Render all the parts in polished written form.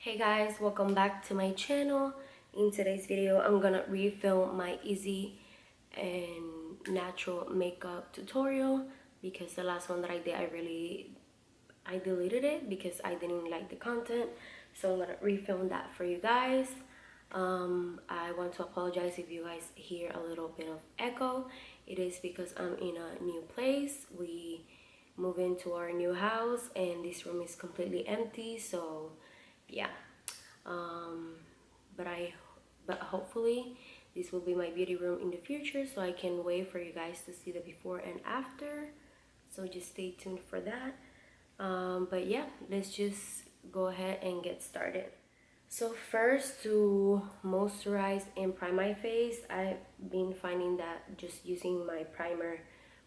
Hey guys, welcome back to my channel. In today's video, I'm gonna refilm my easy and natural makeup tutorial because the last one that I did, I deleted it because I didn't like the content. So I'm gonna refilm that for you guys. I want to apologize if you guys hear a little bit of echo. It is because I'm in a new place. We moved into our new house and this room is completely empty, so yeah. um but hopefully this will be my beauty room in the future, so I can wait for you guys to see the before and after, so just stay tuned for that. But yeah, let's just go ahead and get started. So first, to moisturize and prime my face, I've been finding that just using my primer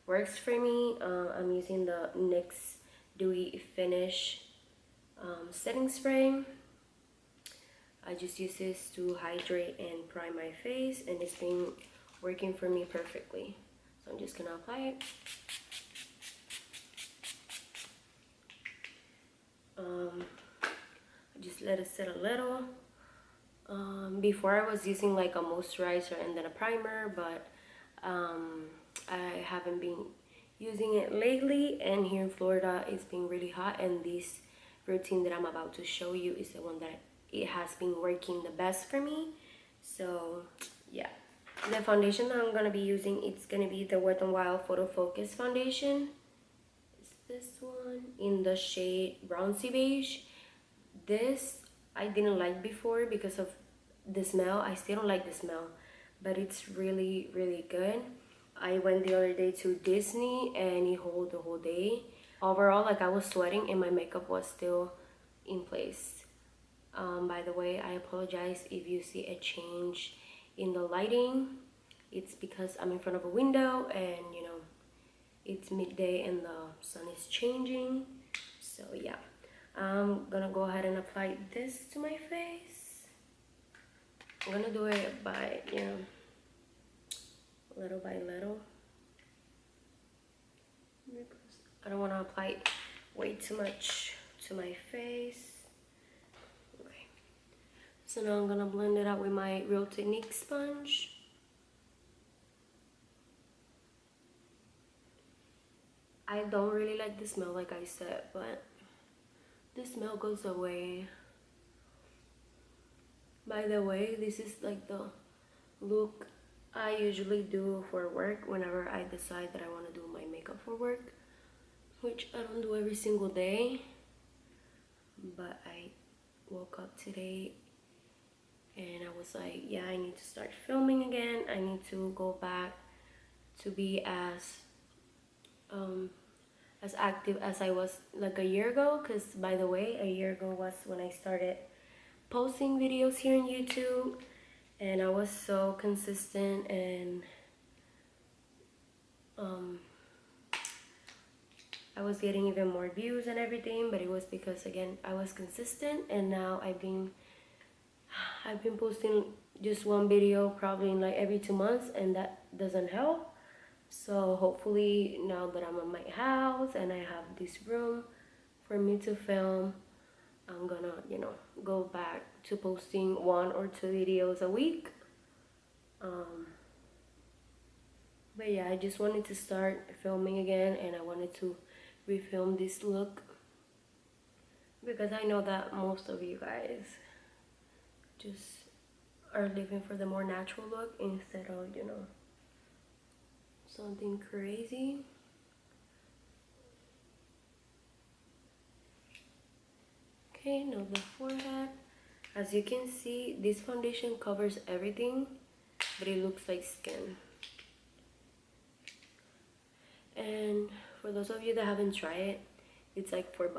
works for me. I'm using the NYX Dewy Finish setting spray. I just use this to hydrate and prime my face, and it's been working for me perfectly. So I'm just gonna apply it. Just let it sit a little. Before I was using like a moisturizer and then a primer, but I haven't been using it lately, and here in Florida it's been really hot, and this routine that I'm about to show you is the one that it has been working the best for me. So yeah, the foundation that I'm gonna be using, it's gonna be the Wet n Wild Photo Focus foundation. It's this one in the shade Bronzy Beige. This I didn't like before because of the smell. I still don't like the smell, but it's really good. I went the other day to Disney and it held the whole day. Overall, like, I was sweating and my makeup was still in place. By the way, I apologize if you see a change in the lighting. It's because I'm in front of a window and you know it's midday and the sun is changing. So yeah, I'm gonna go ahead and apply this to my face. I'm gonna do it by, you know, little by little. I don't want to apply way too much to my face. Okay, so now I'm gonna blend it out with my Real Technique sponge. I don't really like the smell, like I said, but the smell goes away. By the way, this is like the look I usually do for work whenever I decide that I want to do my makeup for work, which I don't do every single day. But I woke up today and I was like, yeah, I need to start filming again. I need to go back to be as active as I was like a year ago, because by the way, a year ago was when I started posting videos here on YouTube, and I was so consistent, and I was getting even more views and everything, but it was because, again, I was consistent. And now I've been posting just one video probably in like every 2 months, and that doesn't help. So hopefully now that I'm in my house and I have this room for me to film, I'm gonna, you know, go back to posting 1 or 2 videos a week. But yeah, I just wanted to start filming again, and I wanted to refilm this look because I know that most of you guys just are living for the more natural look instead of, you know, something crazy. Okay, now the forehead. As you can see, this foundation covers everything, but it looks like skin. And for those of you that haven't tried it, it's like $4.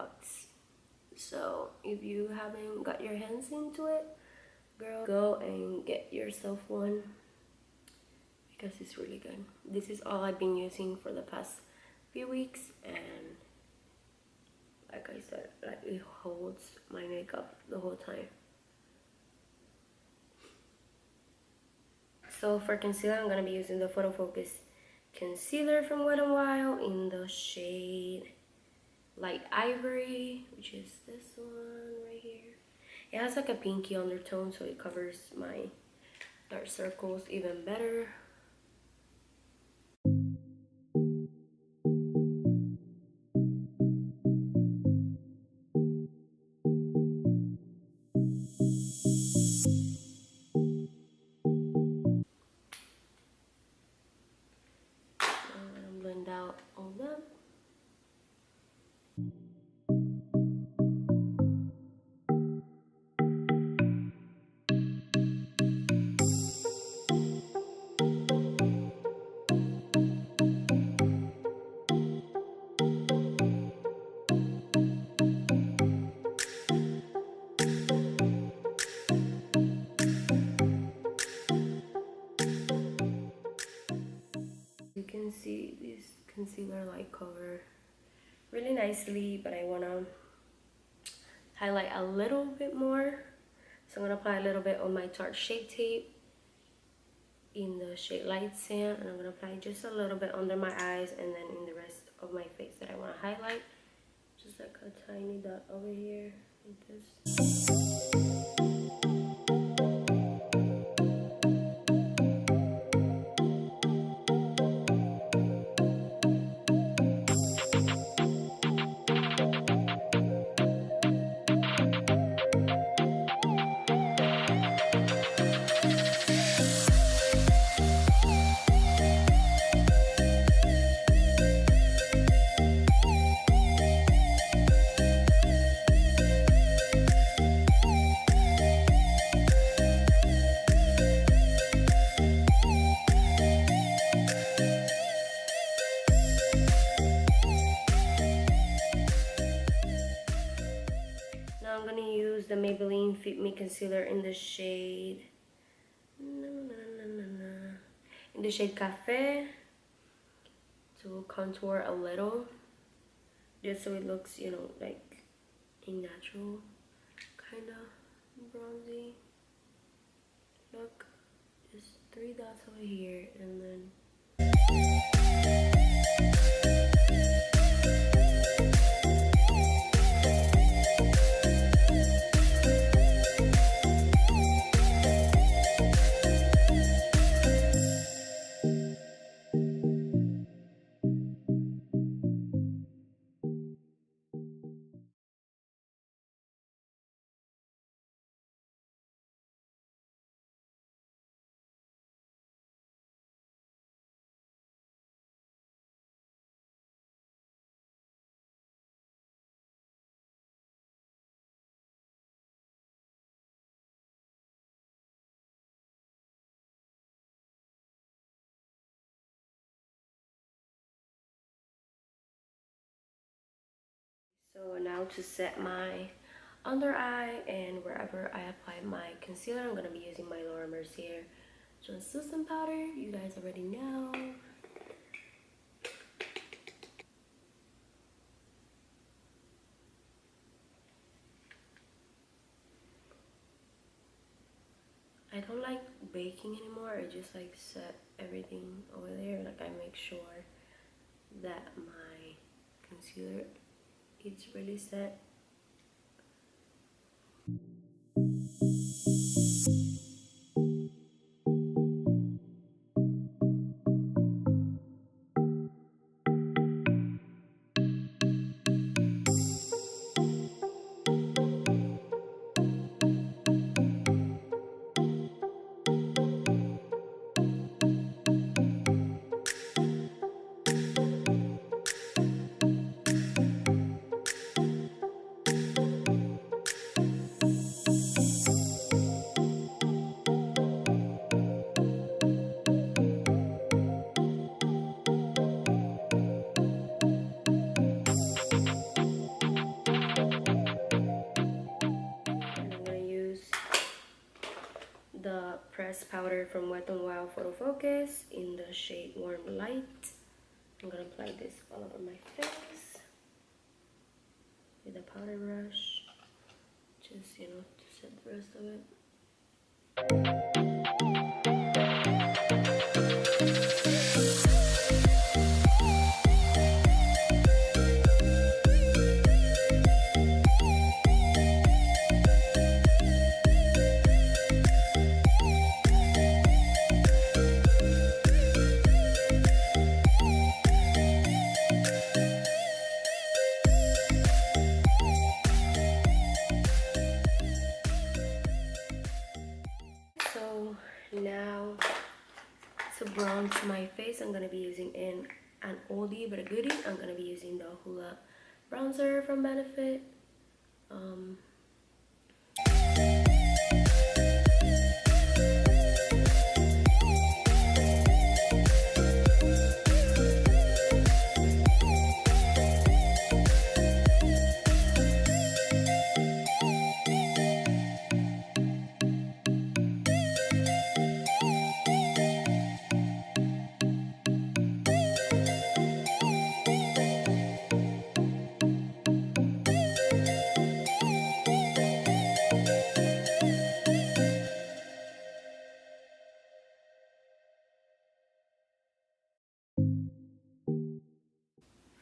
So if you haven't got your hands into it, girl, go and get yourself one because it's really good. This is all I've been using for the past few weeks, and like I said, like, it holds my makeup the whole time. So for concealer, I'm gonna be using the Photo Focus concealer from Wet n Wild in the shade Light Ivory, which is this one right here. It has like a pinky undertone, so it covers my dark circles even better. And blend out all that. You can see this concealer light cover really nicely, but I want to highlight a little bit more. So I'm going to apply a little bit on my Tarte Shape Tape in the shade Light Sand, and I'm going to apply just a little bit under my eyes and then in the rest of my face that I want to highlight. Just like a tiny dot over here, like this. Now I'm gonna use the Maybelline Fit Me Concealer in the shade in the shade Cafe to contour a little, just so it looks, you know, like a natural kind of bronzy look. Just 3 dots over here, and then so now to set my under eye and wherever I apply my concealer, I'm gonna be using my Laura Mercier translucent powder. You guys already know. I don't like baking anymore. I just like set everything over there. Like I make sure that my concealer is really set. The pressed powder from Wet n Wild Photo Focus in the shade Warm Light. I'm gonna apply this all over my face with a powder brush, just, you know, to set the rest of it. around to my face, I'm gonna be using an oldie but a goodie. I'm gonna be using the Hoola bronzer from Benefit.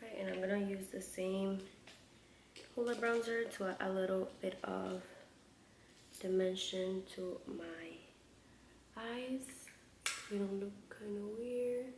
Right, and I'm gonna use the same Hoola bronzer to add a little bit of dimension to my eyes. They don't look kind of weird.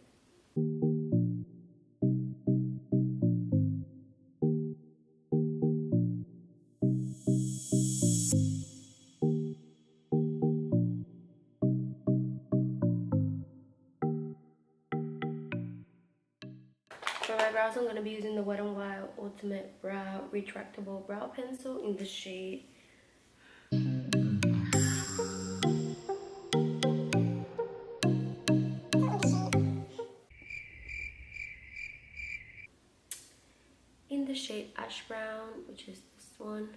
For my brows, I'm going to be using the Wet n Wild Ultimate Brow Retractable Brow Pencil in the shade Ash Brown, which is this one.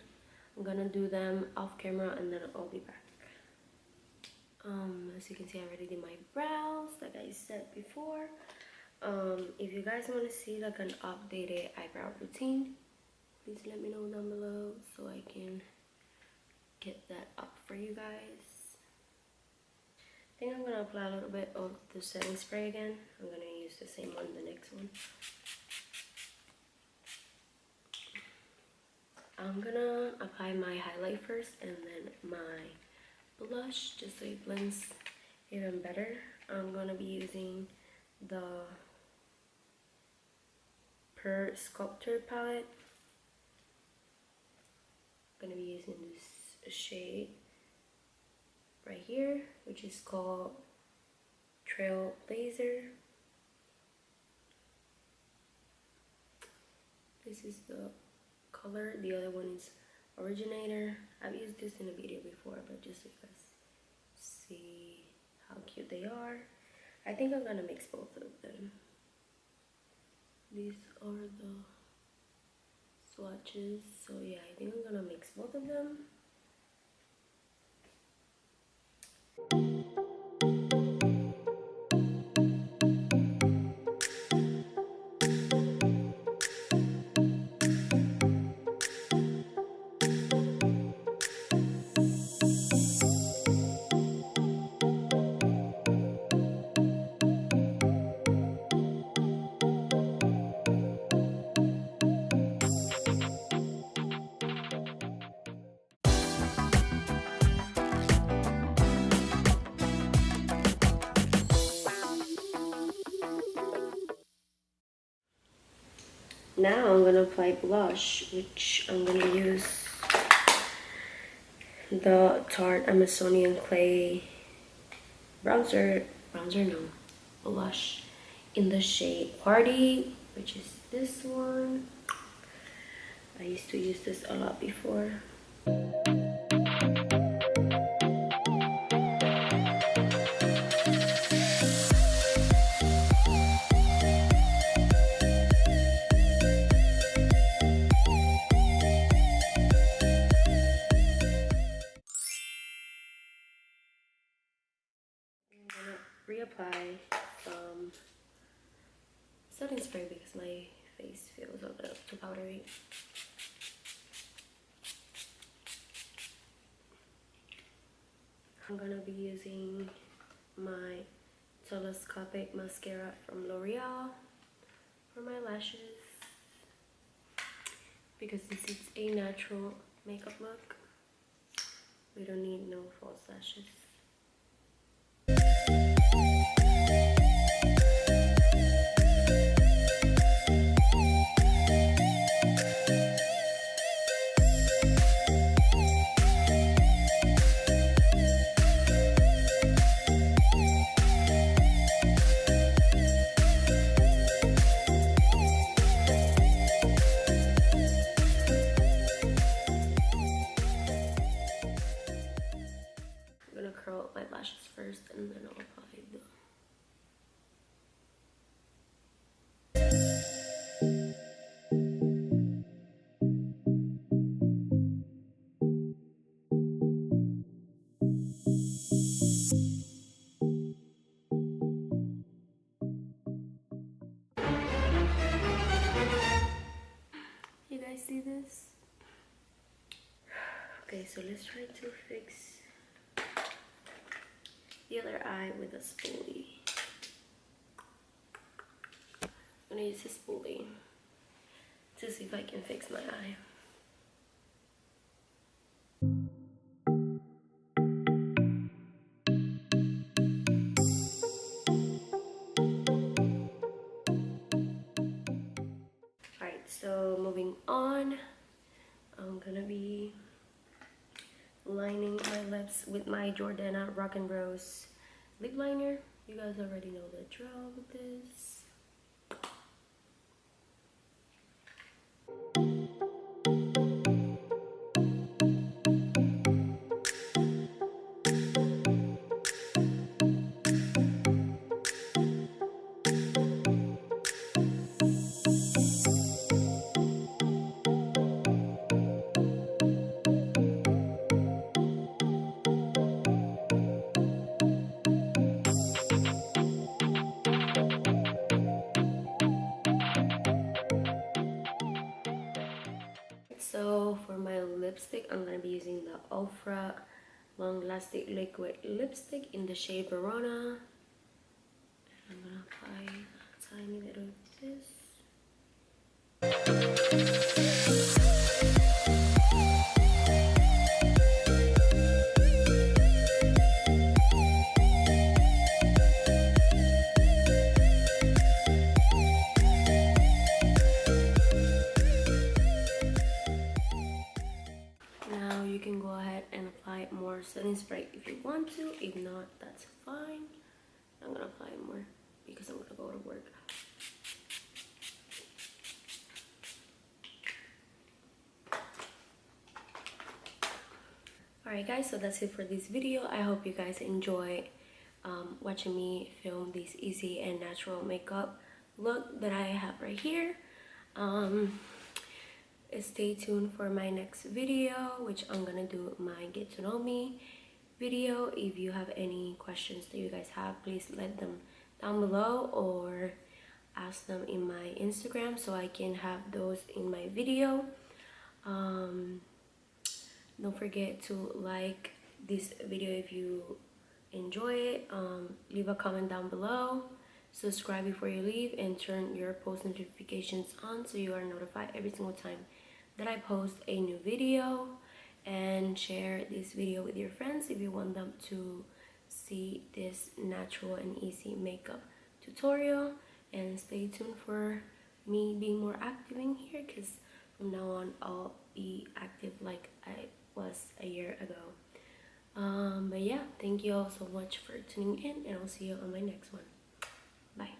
I'm going to do them off camera and then I'll be back. As you can see, I already did my brows, like I said before. If you guys want to see like an updated eyebrow routine, please let me know down below so I can get that up for you guys. I think I'm gonna apply a little bit of the setting spray again. I'm gonna use the same one, the next one. I'm gonna apply my highlight first and then my blush just so it blends even better. I'm gonna be using the Per Sculptor palette. I'm gonna be using this shade right here, which is called Trailblazer. This is the color. The other one is Originator. I've used this in a video before, but just so you guys see how cute they are. I think I'm gonna mix both of them. These are the swatches, so yeah, I think I'm gonna mix both of them. Now I'm gonna apply blush, which I'm gonna use the Tarte Amazonian Clay blush in the shade Party, which is this one. I used to use this a lot before. Reapply some setting spray because my face feels a little too powdery. I'm gonna be using my telescopic mascara from L'Oreal for my lashes because this is a natural makeup look. We don't need no false lashes. first, and then I'll apply the... You guys see this? Okay, so let's try to fix the other eye with a spoolie. I'm gonna use this spoolie to see if I can fix my eye. Alright, so moving on, I'm gonna be lining my lips with my Jordana Rock and Rose lip liner. You guys already know the drill with this. So for my lipstick, I'm gonna be using the Ultra Long Lasting Liquid Lipstick in the shade Verona. I'm gonna apply a tiny bit of this. Now you can go ahead and apply more setting spray if you want to. If not, that's fine. I'm gonna apply more because I'm gonna go to work. Alright guys, so that's it for this video. I hope you guys enjoy watching me film this easy and natural makeup look that I have right here. Stay tuned for my next video, which I'm gonna do my get to know me video. If you have any questions that you guys have, please let them down below or ask them in my Instagram so I can have those in my video. Don't forget to like this video if you enjoy it. Leave a comment down below, subscribe before you leave, and turn your post notifications on so you are notified every single time that I post a new video. And share this video with your friends if you want them to see this natural and easy makeup tutorial. And stay tuned for me being more active in here, because from now on I'll be active like I was a year ago. But yeah, thank you all so much for tuning in, and I'll see you on my next one. Bye.